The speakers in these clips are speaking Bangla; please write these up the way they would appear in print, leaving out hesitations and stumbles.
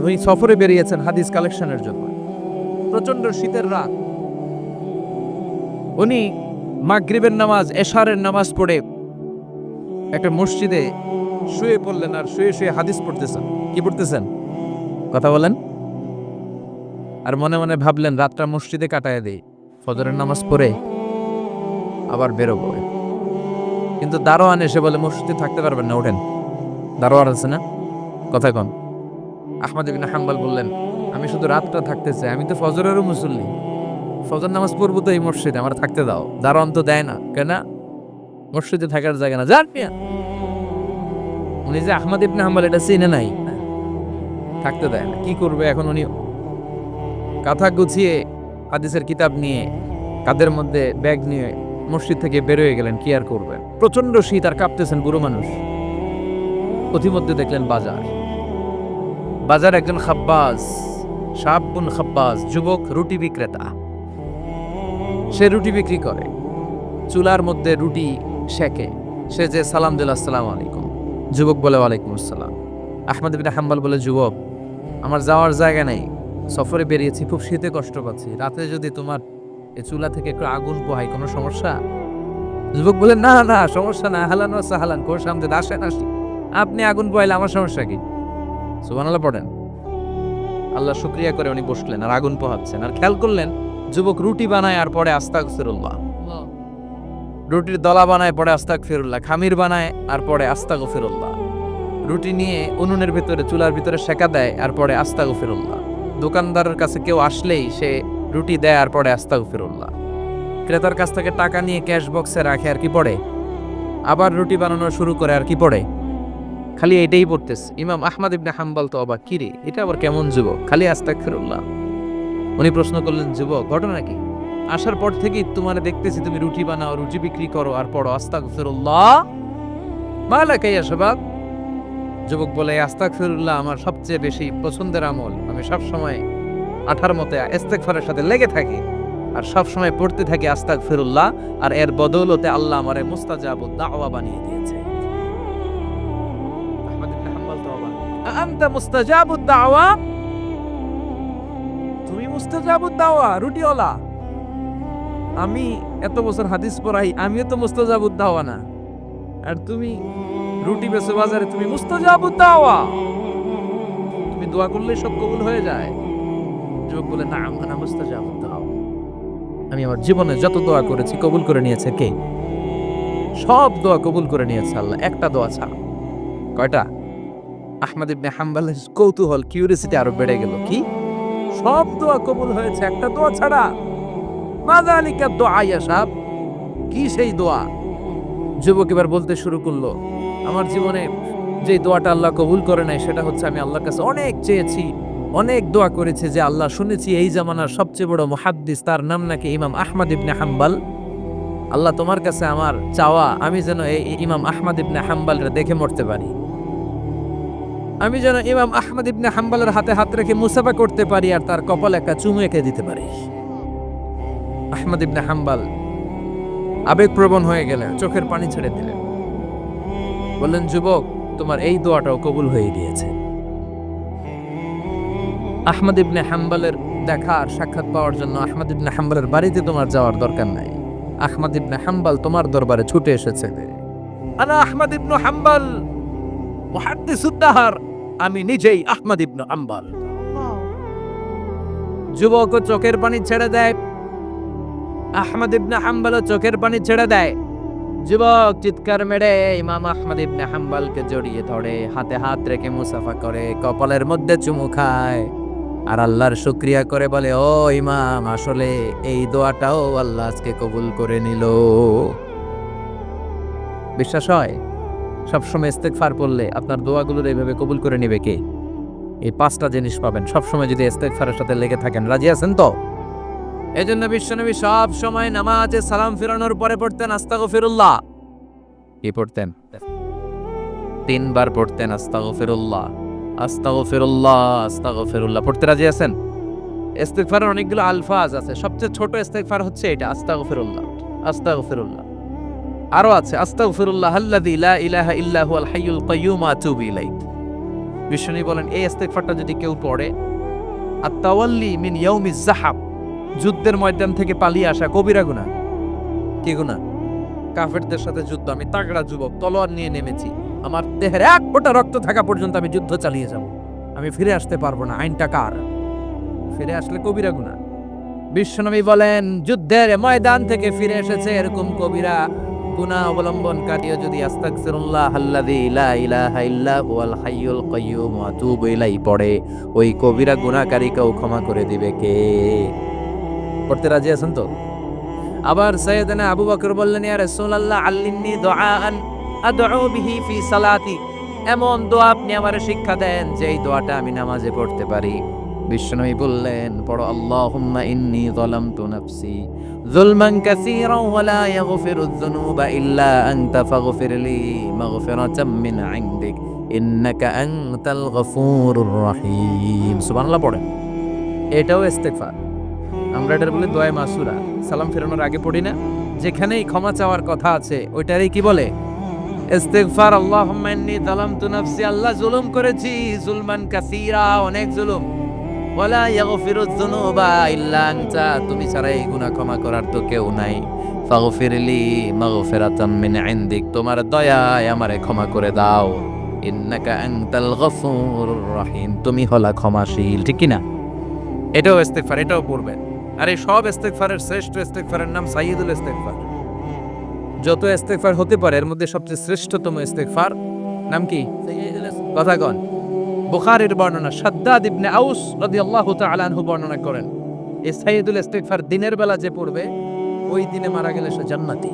উনি সফরে বেরিয়েছেন হাদিস কালেকশনের জন্য। প্রচন্ড শীতের রাত। উনি মাগরিবের নামাজ, এশারের নামাজ পড়ে একটা মসজিদে শুয়ে পড়লেন, আর শুয়ে শুয়ে হাদিস পড়তেছেন। কি পড়তেছেন? কথা বলেন। আর মনে মনে ভাবলেন রাতটা মসজিদে কাটায় দেই, ফজরের নামাজ পড়ে আবার বেরোবো। কিন্তু দারোয়ান এসে বলে মসজিদে থাকতে পারবেন না, ওঠেন। দারোয়ান আছে না, কথা কন। আহমদ ইবনে হাম্বল বললেন, আমি শুধু রাতটা থাকতে চাই, আমি তো ফজরেরও মুসল্লি, ফজর নামাজ পড়বো তো এই মসজিদে, আমার থাকতে দাও। দারোয়ান তো দেয় না, কেন? মসজিদে থাকার জায়গা না, যান মিয়া। উনি যে আহমদ ইবনে হাম্বল এটা চিনে নাই, থাকতে দেয় না। কি করবে এখন? উনি কাঁথা গুছিয়ে হাদিসের কিতাব নিয়ে কাদের মধ্যে ব্যাগ নিয়ে মসজিদ থেকে বেরোয় গেলেন। কি আর করবেন, প্রচন্ড শীত, আর কাঁপতেছেন বুড়ো মানুষ। পথিমধ্যে দেখলেন বাজার একজন খাব্বাজ, শাবুন খাব্বাজ, যুবক রুটি বিক্রেতা। সে রুটি বিক্রি করে, চুলার মধ্যে রুটি সেকে। সে যে সালাম দিল, আসসালামু আলাইকুম। যুবক বলে, ওয়ালাইকুম আসসালাম। আহমদ ইবনে হাম্বল বলে, যুবক, আমার যাওয়ার জায়গা নেই, সফরে বেরিয়েছি, খুব শীতে কষ্ট পাচ্ছি, রাতে যদি তোমার এই চুলা থেকে একটু আগুন পোহাই, কোনো সমস্যা? যুবক বলে, না না, সমস্যা না, হালান ও সাহালান, কোর সামনে আসেন, আসি, আপনি আগুন পোহাইলে আমার সমস্যা কি? সুবহানাল্লাহ পড়েন। আল্লাহ শুকরিয়া করে উনি বসলেন আর আগুন পোহাচ্ছেন, আর খেয়াল করলেন যুবক রুটি বানায় আর পরে আস্তাগফিরুল্লাহ, রুটির দলা বানায় পরে আস্তাগফিরুল্লাহ, খামির বানায় আর পরে আস্তাগফিরুল্লাহ, রুটি নিয়ে উনুনের ভিতরে চুলার ভিতরে সেকা দেয় আর পরে আস্তাগফিরুল্লাহ, দোকানদারের কাছে কেউ আসলেই সে রুটি দেয় আর পরে আস্তাগফিরুল্লাহ, ক্রেতার কাছ থেকে টাকা নিয়ে ক্যাশ বক্সে রাখে আর কি পড়ে, আবার রুটি বানানো শুরু করে আর কি পড়ে, খালি এটাই পড়তেছে। ইমাম আহমদ ইবনে হাম্বল তো অবাক, কিরে এটা আবার কেমন যুবক, খালি আস্তাগফিরুল্লাহ। উনি প্রশ্ন করলেন, যুবক ঘটনা কি? আসার পর থেকেই তোমারে দেখতেছি তুমি রুটি বানাও, রুটি বিক্রি করো আর পড়ো আস্তাগফিরুল্লাহ, মালাকা ইয়া শাবাব। যুবক বলে, আস্তাগফিরুল্লাহ আমার সবচেয়ে বেশি পছন্দের আমল, আমি সব সময় আঠার মতে ইস্তেগফারের সাথে লেগে থাকি আর সব সময় পড়তে থাকি আস্তাগফিরুল্লাহ, আর এর বদৌলতে আল্লাহ আমারে মুস্তাজাবুদ দাওয়া বানিয়ে দিয়েছে। আহমদ ইবনে হাম্বল তো অবাক, আনতা মুস্তাজাবুদ দাওয়া, তুমি মুস্তাজাবুদ দাওয়া, রুটিওয়ালা? আমি এত বছর হাদিস পড়াই, আমিও তো মুস্তাজাবুদ দাওয়া না, আর তুমি রুটি বেচো বাজারে, তুমি মুস্তাজাবুদ দাওয়া, তুমি দোয়া করলে সব কবুল হয়ে যায়? যুবক বলে, না আনা মুস্তাজাবুদ দাওয়া, আমি আমার জীবনে যত দোয়া করেছি কবুল করে নিয়েছে কে? সব দোয়া কবুল করে নিয়েছে আল্লাহ, একটা দোয়া ছাড়া। কয়টা? আহমদ ইবনে হাম্বলের কৌতূহল, কিউরিওসিটি আরো বেড়ে গেল। কি? সব দোয়া কবুল হয়েছে, একটা দোয়া ছাড়া? মাযালিকা দোয়া ইয়া সাহেব, কি সেই দোয়া? যুবক এবার বলতে শুরু করলো, আমার জীবনে যে দোয়াটা আল্লাহ কবুল করে নাই সেটা হচ্ছে আমি আল্লাহর কাছে অনেক চেয়েছি, অনেক দোয়া করেছে যে আল্লাহ, শুনেছি এই জামানার সবচেয়ে বড় মুহাদ্দিস, তার নাম নাকি ইমাম আহমদ ইবনে হাম্বল, আল্লাহ তোমার কাছে আমার চাওয়া, আমি যেন এই ইমাম আহমদ ইবনে হাম্বলরে দেখে মরতে পারি, আমি যেন ইমাম আহমদ ইবনে হাম্বলের হাতে হাত রেখে মুসাফা করতে পারি আর তার কপালে একটা চুমু এঁকে দিতে পারি। আহমদ ইবনে হাম্বল আবেগপ্রবণ হয়ে গেলেন, চোখের পানি ছেড়ে দিলেন, বললেন, যুবক তোমার এই দোয়াটাও কবুল হয়ে গিয়েছে। আহমদ ইবনে হাম্বলের দেখা আর সাক্ষাৎ পাওয়ার জন্য আহমদ ইবনে হাম্বলের বাড়িতে তোমার যাওয়ার দরকার নাই, আহমদ ইবনে হাম্বল তোমার দরবারে ছুটে এসেছে। আনা আহমদ ইবনে হাম্বল মুহাদ্দিসুদ দাহর, আমি নিজেই আহমদ ইবনে হাম্বল। যুবক চোখের পানি ছেড়ে দেয়, আহমদ ইবনে হাম্বল চোখের পানি ছেড়ে দেয়। যুবক চিৎকার মেরে ইমাম আহমদ ইবনে হাম্বলকে জড়িয়ে ধরে, হাতে হাত রেখে মুসাফা করে, কপালের মধ্যে চুমু খায় আর আল্লাহর শুকরিয়া করে বলে, ও ইমাম, আসলে এই দোয়াটাও আল্লাহ আজকে কবুল করে নিল। বিশ্বাস হয়? সবসময় ইস্তেগফার পড়লে আপনার দোয়াগুলোর এইভাবে কবুল করে নেবে কে? এই 5টা জিনিস পাবেন সবসময় যদি ইস্তেগফারের সাথে লেগে থাকেন। রাজি আছেন তো? এজন্য বিশ্বনবী সব সময় নামাজে সালাম ফিরানোর পরে পড়তেন আস্তাগফিরুল্লাহ। কি পড়তেন? 3 বার পড়তেন আস্তাগফিরুল্লাহ, আস্তাগফিরুল্লাহ, আস্তাগফিরুল্লাহ। পড়তে রাজি আছেন? ইস্তেগফারের অনেকগুলো আলফাজ আছে, সবচেয়ে ছোট ইস্তেগফার হচ্ছে এটা, আস্তাগফিরুল্লাহ, আস্তাগফিরুল্লাহ। আরো আছে আস্তাগফিরুল্লাহ আল্লাযী লা ইলাহা ইল্লা হুয়াল হাইয়ুল কাইয়্যুম আতুবু ইলাইহি, বিষ্ণু বলেন এই ইস্তেগফারটা যদি কেউ পড়ে, আত-তাওয়াল্লি মিন ইয়াউমিজ যাহাব, যুদ্ধের ময়দান থেকে পালিয়ে আসা কবিরা গুনাহ। কি গুনাহ? কাফেরদের সাথে যুদ্ধ, আমি তাগড়া যুবক, তলোয়ার নিয়ে নেমেছি, আমার দেহের এক ফোঁটা রক্ত থাকা পর্যন্ত আমি যুদ্ধ চালিয়ে যাব, আমি ফিরে আসতে পারবো না, আইনটা কার? ফিরে আসলে কবিরা গুনাহ। বিশ্বনবী বলেন যুদ্ধের ময়দান থেকে ফিরে এসেছে এরকম কবিরা গুনাহ অবলম্বনকারীও যদি আস্তাগফিরুল্লাহ আল্লাযী লা ইলাহা ইল্লা হুয়াল হাইয়ুল কাইয়্যুম ওয়া আতুবু ইলাইহি পড়ে, ওই কবিরা গুনাহকারীকেও ক্ষমা করে দিবে কে? পড়তে রাজি আছেন তো? আবার সাইয়েদনা আবু বকর বললেন, ইয়া রাসূলুল্লাহ আল্লিমনি দুআআন আদউ বিহি ফি সালাতি, এমন দোয়া আপনি আমারে শিক্ষা দেন যে এই দোয়াটা আমি নামাজে পড়তে পারি। বিশ্বনবী বললেন, পড়ো আল্লাহুম্মা ইন্নী যালামতু নাফসি যুলমান কাসীরান ওয়া লা ইয়াগফিরুয যুনুবা ইল্লা আনতা ফাগফিরলি মাগফিরাতাম মিন ইনদিক ইন্নাকা আনতাল গফুরুর রহিম। সুবহানাল্লাহ পড়েন। এটাও ইস্তেগফার। আমরা এটার বলে দোয়া মাসুরা, সালাম ফেরানোর আগে পড়ি না? যেখানেই ক্ষমা চাওয়ার কথা আছে ওইটারই কি বলে? ইস্তেগফার। আল্লাহুম্মা ইন্নী যালামতু নাফসি, আল্লাহ জুলুম করেছি, যুলমান কাসীরা, অনেক জুলুম, ওয়ালা ইয়াগফিরুয যুনুবা ইল্লা আনতা, তুমি ছাড়া এই গুনাহ ক্ষমা করার তো কেউ নাই। ফাগফিরলি মাগফিরাতাম মিন ইনদিক, তোমার দয়ায় আমারে ক্ষমা করে দাও। ইন্নাকা আনতাল গফুরুর রহিম, তুমি হলা ক্ষমাশীল। ঠিক কি না? এটাও ইস্তেগফার, এটাও পড়বে। আর এই সব ইস্তেগফারের শ্রেষ্ঠ ইস্তেগফারের নাম সাইয়্যিদুল ইস্তেগফার। যত ইস্তেগফার হতে পারে এর মধ্যে সবচেয়ে শ্রেষ্ঠতম ইস্তেগফার নাম কি? কথা কন। বুখারীর বর্ণনা, শাদ্দাদ ইবনে আউস রাদিয়াল্লাহু তাআলা আনহু বর্ণনা করেন, এই সাইয়্যিদুল ইস্তেগফার দিনের বেলা যে পড়বে ওই দিনে মারা গেলে সে জান্নাতি।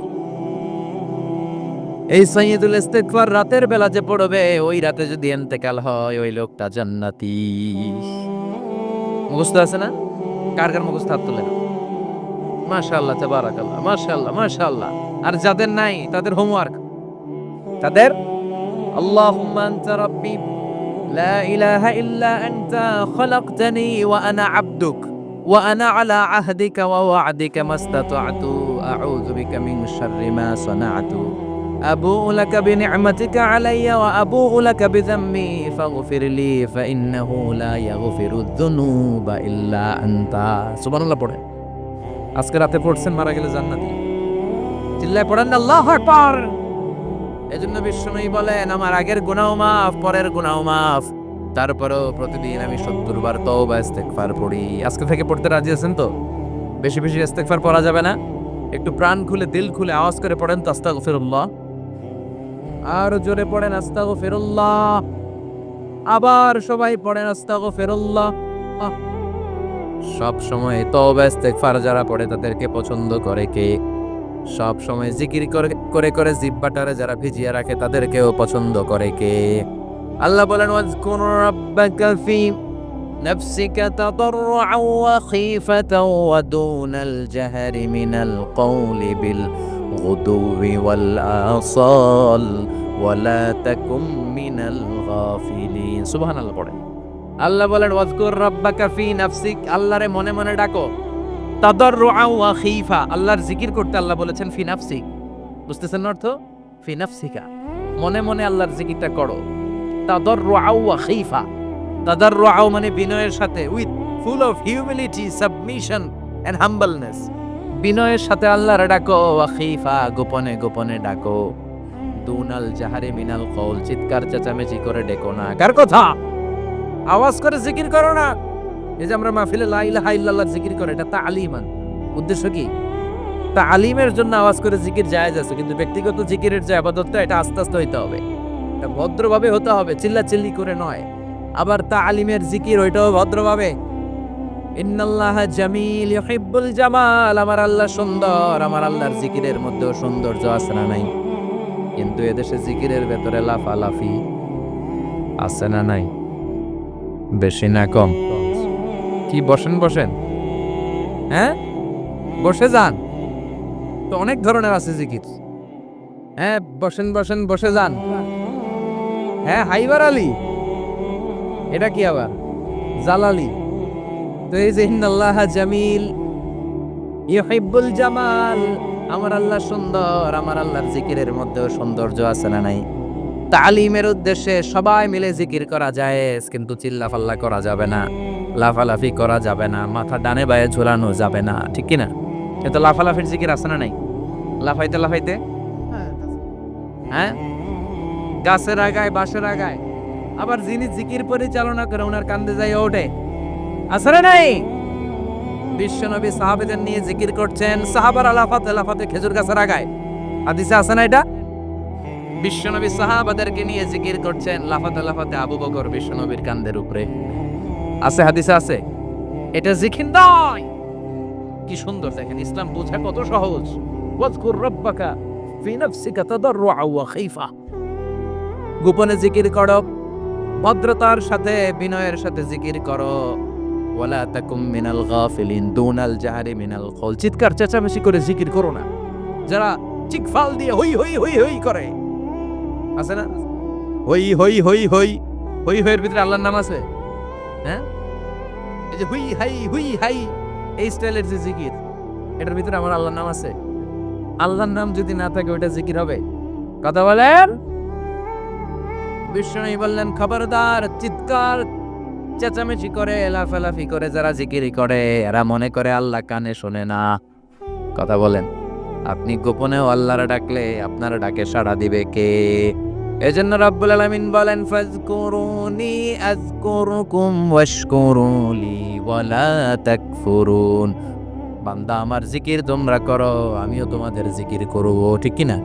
এই সাইয়্যিদুল ইস্তেগফার রাতের বেলা যে পড়বে ওই রাতে যদি ইন্তেকাল হয় ওই লোকটা জান্নাতি। মুখস্থ আছে না? কার কার মুখস্থ হাত তোলেন? মাশাআল্লাহ, তাবারাকাল্লাহ, মাশাআল্লাহ, মাশাআল্লাহ। আর যাদের নাই তাদের হোমওয়ার্ক, তাদের আল্লাহুম্মা আনতা রাব্বি লা ইলাহা ইল্লা আনতা খলাকতানি ওয়া আনা আবদুক ওয়া আনা আলা আহদিকা ওয়া ওয়া'দিকা মাস্তাতা'তু আউযু বিকা মিন শাররি মা সানা'তু আবুউ লাকা বিনি'মাতিকা আলাইয়া ওয়া আবুউ লাকা বিযাম্মি ফাগফিরলি ফাইন্নাহু লা ইয়াগফিরুয যুনুবা ইল্লা আনতা। সুবহানাল্লাহ পড়ে। আজকে রাতে পড়ছেন, মারা গেলে জান্নাতি। চিল্লায় পড়েন না আল্লাহু আকবার। এজন্য বিশ্বনবী বলেন আমার আগের গুনাহ মাফ, পরের গুনাহ মাফ, তারপরেও প্রতিদিন আমি ৭০ বার তওবা ইস্তেগফার পড়ি। আজকে থেকে পড়তে রাজি আছেন তো? বেশি বেশি ইস্তেগফার পড়া যাবে না? একটু প্রাণ খুলে দিল খুলে আওয়াজ করে পড়েন তো আস্তাগফিরুল্লাহ। আর জোরে পড়েন আস্তাগফিরুল্লাহ। আবার সবাই পড়েন আস্তাগফিরুল্লাহ। সব সময় তওবা ইস্তেগফার যারা পড়ে তাদেরকে পছন্দ করে কে? সব সময় জিকির করে করে জিহ্বাটারে যারা ভিজিয়ে রাখে তাদেরকেও পছন্দ করে কে? আল্লাহ বলেন ওয়াজকুর রাব্বাকা ফি নাফসিকা তাদাররুআন ওয়া খীফাতান ওয়া দুনাল জাহরি মিনাল কওলি বিল গুদুওয়ি ওয়াল আসাল ওয়া লা তাকুম মিনাল গাফিলিন। সুবহানাল্লাহ পড়েন। আল্লাহ বলেন ওয়াজকুর রাব্বাকা ফি নাফসিক, আল্লাহরে মনে মনে ডাকো। তাদাররুআন ওয়া খীফা, আল্লাহর জিকির করতে আল্লাহ বলেছেন ফি নাফসিক। বুঝতেছেন না অর্থ? ফি নাফসিকা, মনে মনে আল্লাহর জিকিরটা করো। তাদাররুআন ওয়া খীফা, তাদাররুআন মানে বিনয়ের সাথে, with full of humility, submission and humbleness. বিনয়ের সাথে আল্লাহরে ডাকো। ওয়া খীফা, গোপনে গোপনে ডাকো। দুনাল জাহারি মিনাল কওল, চিৎকার চেঁচামেচি করে ডেকো না। কার কথা? আওয়াজ করে জিকির করো না। এই যে আমরা মাহফিলে লা ইলাহা ইল্লাল্লাহ জিকির করে, এটা তালিমান। উদ্দেশ্য কি? তালিমের জন্য আওয়াজ করে জিকির জায়েজ আছে, কিন্তু ব্যক্তিগত জিকিরের যে ইবাদতটা এটা আস্তে আস্তে হইতে হবে, এটা ভদ্রভাবে হতে হবে, চিল্লাচিল্লি করে নয়। আবার তালিমের জিকির ওইটাও ভদ্রভাবে। ইন্নাল্লাহা জামিল ইউহিব্বুল জামাল, আমার আল্লাহ সুন্দর, আমার আল্লাহর জিকিরের মধ্যেও সৌন্দর্য আছে না নাই? কিন্তু এদেশে জিকিরের ভেতরে লাফালাফি আছে না নাই? বেশি না কম? কি বসেন বসেন, হ্যাঁ বসে যান তো, অনেক ধরনের আছে জিকির। হ্যাঁ বসেন বসেন, বসে যান। হ্যাঁ হাইবার আলী, এটা কি আবার জালালি? তো এই যে ইন্নাল্লাহা জামিল ইউহিব্বুল জামাল, আমার আল্লাহ সুন্দর, আমার আল্লাহর জিকিরের মধ্যেও সৌন্দর্য আছে না নাই? তালিমের উদ্দেশ্যে সবাই মিলে জিকির করা জায়েজ, কিন্তু চিল্লাফাল্লা করা যাবে না, লাফালাফি করা যাবে না, মাথা ডানে বায়ে ঝোলানো যাবে না, ঠিক কি না? কিন্তু লাফালাফির জিকির আছে না নাই? লাফাইতে লাফাইতে, হ্যাঁ, গাছের আগায় বাঁশের আগায়, আবার যিনি জিকির পরিচালনা করে ওনার কান্দে যায় ওঠে, আছে না নাই? বিশ্বনবী সাহাবাদের নিয়ে জিকির করছেন, সাহাবারা লাফাতে লাফাতে খেজুর গাছের আগায়, হাদিসে আছে না এটা? বিশ্বনবী সাহাবাদেরকে নিয়ে জিকির করছেন, লাফাতে লাফাতে আবু বকর বিশ্বনবীর কান্দের উপরে, আছে হাদিসে আছে। এটা জিকির নয়। কি সুন্দর দেখেন, ইসলাম বোঝা কত সহজ। ওয়াজকুর রাব্বাকা ফি নাফসিকা তাদাররুআ ওয়া খাইফা, গোপনে জিকির করো, ভদ্রতার সাথে বিনয়ের সাথে জিকির করো। ওয়ালা তাকুম মিনাল গাফিলিন দুনাল জাহরি মিনাল কওল, চিৎকার চেঁচামেচি করে জিকির করো না। যারা চিকফাল দিয়ে হই হই হই হই করে, আছে না? হই হই হই হই হই হইয়ের ভিতরে আল্লাহর নাম আছে, হ্যাঁ? এই যে হুই হাই হুই হাই, এই স্টাইলের যে জিকির, এটার ভিতরে আমার আল্লাহর নাম আছে? আল্লাহর নাম যদি না থাকে ওটা জিকির হবে? কথা বলেন। বিষ্ণু বললেন, খবরদার, চিৎকার চেঁচামেচি করে লাফালাফি করে যারা জিকির করে এরা মনে করে আল্লাহ কানে শোনে না। কথা বলেন। আপনি গোপনেও আল্লাহর ডাকলে আপনার ডাকে সাড়া দিবে কে? এজন্য রব্বুল আলামিন বলেন, ফাজকুরুনি আযকুরুকুম ওয়াশকুরুলি ওয়ালা তাকফুরুন। বান্দা আমার জিকির তোমরা করো, আমিও তোমাদের জিকির করব, ঠিক কি না?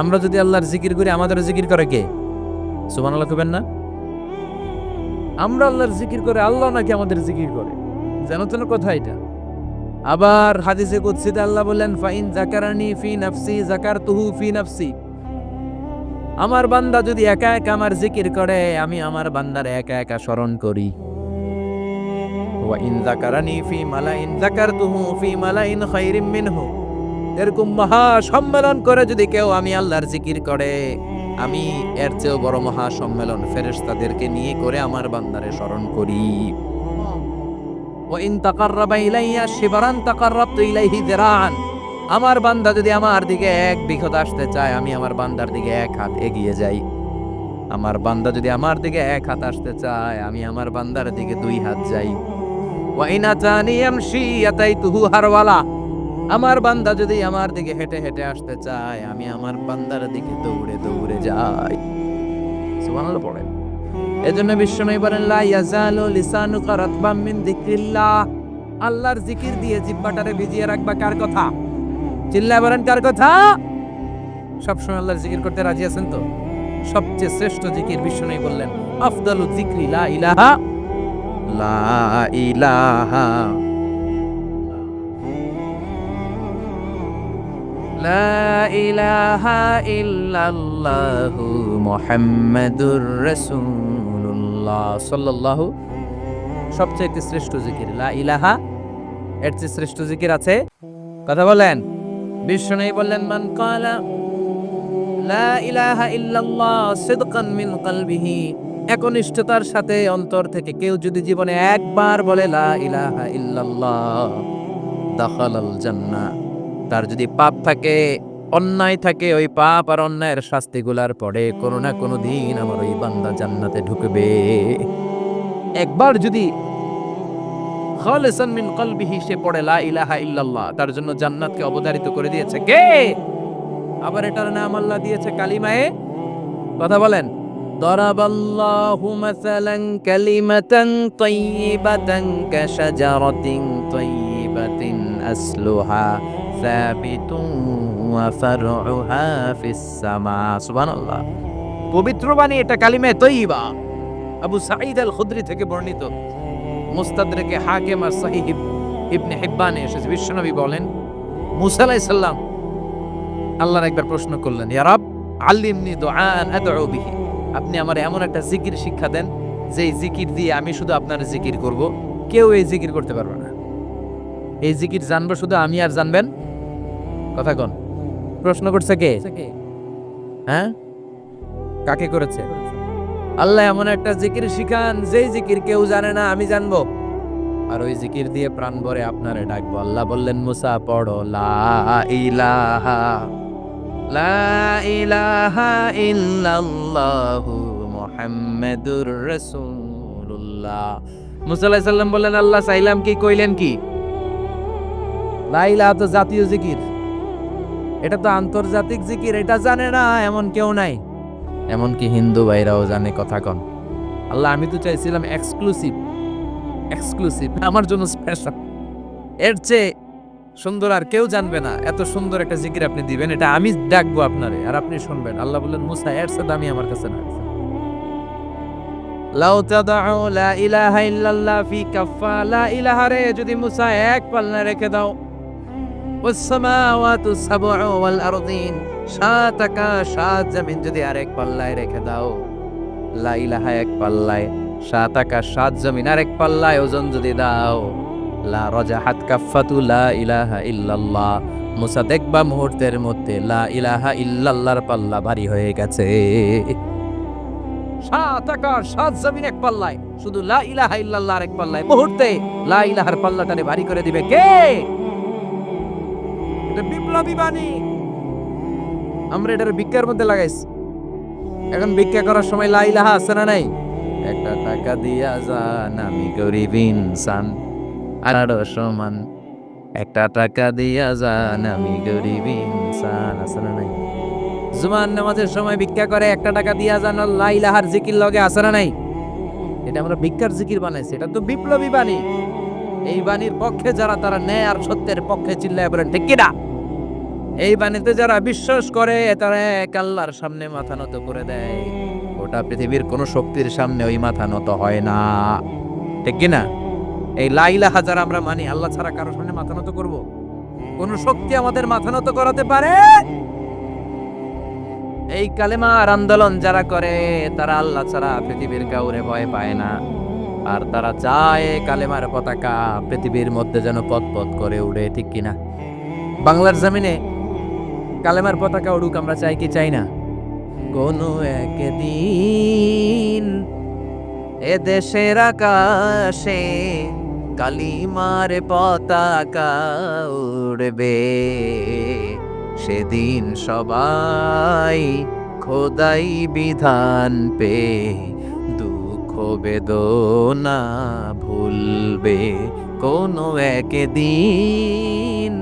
আমরা যদি আল্লাহর জিকির করি, আমাদের জিকির করে কে? সুবহানাল্লাহ কইবেন না? আমরা আল্লাহর জিকির করে, আল্লাহ নাকি আমাদের জিকির করে? জানো তো না কথা এটা? আবার হাদিসে কুদসিতে আল্লাহ বলেন, ফাইন যাকারানি ফি নাফসি যাকারতুহু ফি নাফসি। আমার বান্দা যদি একা একা আমার জিকির করে, আমি আমার বান্দার একা একা স্মরণ করি। ওয়া ইন যাকারানি ফি মালাইন যাকারতুহু ফি মালাইন খায়রিম মিনহু। এরকম মহা সম্মেলন করে যদি কেউ আমি আল্লাহর জিকির করে, আমি এর চেয়েও বড় মহা সম্মেলন ফেরেশতাদেরকে নিয়ে করে আমার বান্দারে স্মরণ করি। ওয়া ইন তাকাররাবা ইলাইয়া শিবরান তাকাররাবতু ইলাইহি যিরাআন। আমার বান্দা যদি আমার দিকে এক বিঘত আসতে চায়, আমি আমার বান্দার দিকে এক হাত এগিয়ে যাই। আমার বান্দা যদি আমার দিকে এক হাত আসতে চায়, আমি আমার বান্দার দিকে দুই হাত যাই। ওয়া ইন আতানি ইয়ামশি আতাইতুহু হারওয়ালা। আমার বান্দা যদি আমার দিকে হেঁটে হেঁটে আসতে চায়, আমি আমার বান্দার দিকে দৌড়ে দৌড়ে যাই। সুবহানাল্লাহ পড়েন। এজন্য বিশ্বনবী বলেন, লা ইয়াজালু লিসানুকা রাতবাম মিন যিকরিল্লাহ। আল্লাহর জিকির দিয়ে জিহ্বাটারে ভিজিয়ে রাখবা। কার কথা? চিল্লায় বলেন, কার কথা? সবসময় আল্লাহর জিকির করতে রাজি আছেন তো? সবচেয়ে শ্রেষ্ঠ জিকির বিশ্বনবী বললেন, আফদালু যিকরি লা ইলাহা লা ইলাহা লা ইলাহা ইল্লাল্লাহু মুহাম্মাদুর রাসূলুল্লাহ সাল্লাল্লাহু। সবচেয়ে একটি শ্রেষ্ঠ জিকির লা ইলাহা, এর চেয়ে শ্রেষ্ঠ জিকির আছে? কথা বলেন। বিশ্বনবী বললেন, মান ক্বালা লা ইলাহা ইল্লাল্লাহ সিদকান মিন কলবিহি, একনিষ্ঠতার সাথে অন্তর থেকে কেউ যদি জীবনে একবার বলে লা ইলাহা ইল্লাল্লাহ, দাখালাল জান্নাহ। তার যদি পাপ থাকে, অন্যায় থাকে, ওই পাপ আর অন্যায়ের শাস্তিগুলার পরে কোনো না কোনো দিন আমার ওই বান্দা জান্নাতে ঢুকবে। একবার যদি খালিসান মিন কলবিহি সে পড়ে লা ইলাহা ইল্লাল্লাহ, তার জন্য জান্নাতকে অবধারিত করে দিয়েছে কে? আবার এটার নাম আল্লাহ দিয়েছে কালিমায়ে। কথা বলেন। দরাবাল্লাহু মাসালান কালিমাতান তাইয়িবাতান কাশাজারাতিন তাইয়িবাতিন আসলুহা সাবিতুন ওয়া ফারউহা ফিস সামা। সুবহানাল্লাহ। পবিত্র বাণী এটা কালিমায়ে তাইয়িবা। আবু সাঈদ আল খুদরি থেকে বর্ণিত, মুস্তাদরাকে হাকিম আর সহিহ ইবনে হিব্বানে এসেছে। বিশ্বনবী বলেন, মুসা আলাইহিস সালাম আল্লাহর একবার প্রশ্ন করলেন, ইয়া রাব আল্লিমনি দুআন আদউ বিহি। আপনি আমার এমন একটা জিকির শিক্ষা দেন, যেই জিকির দিয়ে আমি শুধু আপনার জিকির করব, কেউ এই জিকির করতে পারবে না। এই জিকির জানবো শুধু আমি, আর জানবেন কথা কোন? প্রশ্ন করছে কে? হ্যাঁ, কাকে করেছে? আল্লাহ এমন একটা জিকির শিখান, যেই জিকির কেউ জানে না, আমি জানবো, আর ওই জিকির দিয়ে প্রাণ ভরে আপনারে ডাকবো। আল্লাহ বললেন, মুসা পড়ো লা ইলাহা লা ইলাহা ইল্লাল্লাহু মুহাম্মাদুর রাসূলুল্লাহ। মুসা আলাইহিস সালাম বললেন, আল্লাহ চাইলাম কি, কইলেন কি? লা ইলাহা তো জাতীয় জিকির, এটা তো আন্তর্জাতিক জিকির, এটা জানে না এমন কেউ নাই। এমনকি হিন্দু ভাইরাও জানে। কথা কন। আল্লাহ, আমি তো চাইছিলাম এক্সক্লুসিভ আমার জন্য স্পেশাল, এর চেয়ে সুন্দর আর কেউ জানবে না। এত সুন্দর একটা জিকির আপনি দিবেন, এটা আমি ডাকবো আপনারে আর আপনি শুনবেন। আল্লাহ বললেন, মুসা এর চেয়ে দামি আমার কাছে না। লাউ তাদাউ লা ইলাহা ইল্লাল্লাহ ফি কাফা, লা ইলাহা রে যদি মুসা এক পাল্লায় রেখে দাও, ওয়াস সামাওয়াতু সাবউ ওয়াল আরদিন, সাত আকাশ সাত জমিন যদি আরেক পাল্লায় রেখে দাও, লা ইলাহা এক পাল্লায়, সাত আকাশ সাত জমিন আরেক পাল্লায় ওজন যদি দাও, লা রাজাহাত কাফাতু লা ইলাহা ইল্লাল্লাহ, মুসা দেখবা মুহূর্তের মধ্যে লা ইলাহা ইল্লাল্লাহর পাল্লা ভারী হয়ে গেছে। সাত আকাশ সাত জমিন এক পাল্লায়, শুধু লা ইলাহা ইল্লাল্লাহ এক পাল্লায়, মুহূর্তে লা ইলাহার পাল্লাটারে ভারী করে দিবে কে? এটা বিপ্লবী বাণী। আমরা এটার ভিক্ষার মধ্যে লাগাইছি। এখন ভিক্ষা করার সময় লা ইলাহা আছে না নাই? একটা টাকা দিয়া যান, আমি গরিব ইনসান, আরো সমান। একটা টাকা দিয়া যান, আমি গরিব ইনসান, আছে না নাই? জুমার নামাজের সময় ভিক্ষা করে, একটা টাকা দিয়া যান, লা ইলাহার জিকির লগে আছে না নাই? এটা আমরা ভিক্ষার জিকির বানাইছি। এটা তো বিপ্লবী বাণী। এই বাণীর পক্ষে যারা, তারা ন্যায় আর সত্যের পক্ষে চিল্লায় বলেন ঠিক কিনা? এই বাণীতে যারা বিশ্বাস করে, তারা এক আল্লাহর সামনে মাথা নত করে দেয়। গোটা পৃথিবীর কোন শক্তির সামনে ওই মাথা নত হয় না, ঠিক কিনা? এই লা ইলাহা যারা আমরা মানি, আল্লাহ ছাড়া কারো সামনে মাথা নত করব? কোন শক্তি আমাদের মাথা নত করাতে পারে? এই কালেমার আন্দোলন যারা করে, তারা আল্লাহ ছাড়া পৃথিবীর কাউরে ভয় পায় না। আর তারা চায় কালেমার পতাকা পৃথিবীর মধ্যে যেন পথ করে উড়ে, ঠিক কিনা? বাংলার জমিনে কালেমার পতাকা উড়ুক, আমরা চাই কি চাই না? কোনো একদিন এ দেশের আকাশে কালিমার পতাকা উড়বে, সেদিন সবাই খোদাই বিধান পে দুঃখ বেদনা ভুলবে। কোনো একদিন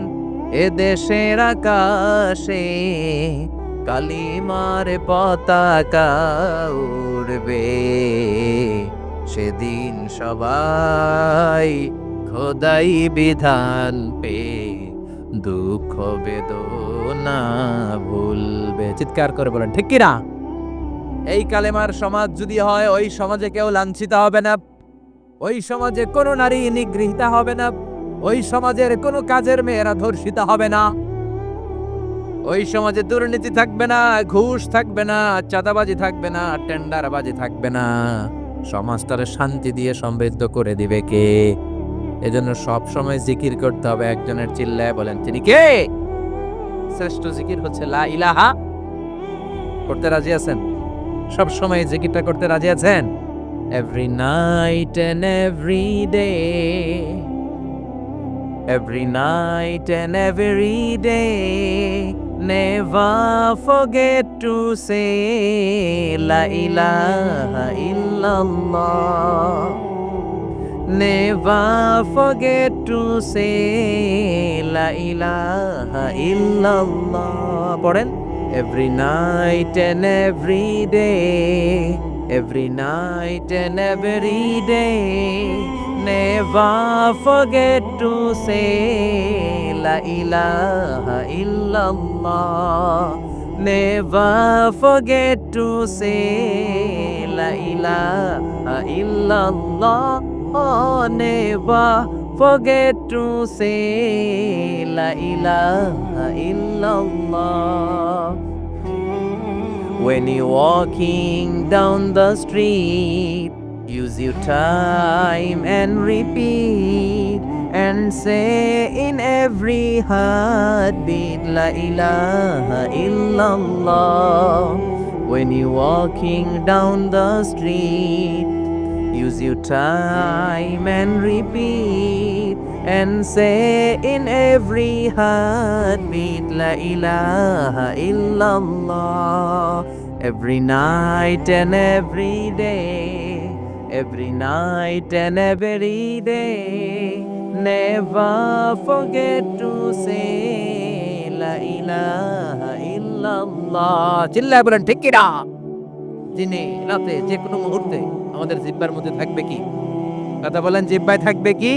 এ দেশের আকাশে কালিমার পতাকা উড়বে, সেদিন সবাই খোদাই বিধান পে দুঃখ বেদনা ভুলবে। চিৎকার করে বলেন ঠিক কিনা? এই কালেমার সমাজ যদি হয়, ওই সমাজে কেউ লাঞ্ছিত হবে না, ওই সমাজে কোনো নারী নিগৃহীতা হবে না, ওই সমাজের কোনো কাজের মেয়েরা ধর্ষিত হবে না, ওই সমাজে দুর্নীতি থাকবে না, ঘুষ থাকবে না, চাঁদাবাজি থাকবে না, টেন্ডারবাজি থাকবে না। সমাজটারে শান্তি দিয়ে সমৃদ্ধ করে দিবে কে? এজন্য সব সময় জিকির করতে হবে একজনের। চিল্লায় বলেন তিনি কে? শ্রেষ্ঠ জিকির হচ্ছে লা ইলাহা। করতে রাজি আছেন? সব সময় জিকিরটা করতে রাজি আছেন? Every night and every day, every night and every day, never forget to say La ilaha illallah. Never forget to say La ilaha illallah. পড়েন, every night and every day, every night and every day, never forget to say La ilaha illallah. Never forget to say La ilaha illallah. Oh, never forget to say La ilaha illallah. When you're walking down the street, use your time and repeat and say in every heartbeat La ilaha illallah. When you're walking down the street, use your time and repeat and say in every heartbeat La ilaha illallah. Every night and every day, every night and every day, never forget to say La ilaha illallah. চিল্লায় বলেন ঠিক কিনা? দিনে রাতে যে কোনো মুহূর্তে আমাদের জিহ্বার মধ্যে থাকবে কি? কথা বলেন, জিহ্বায় থাকবে কি?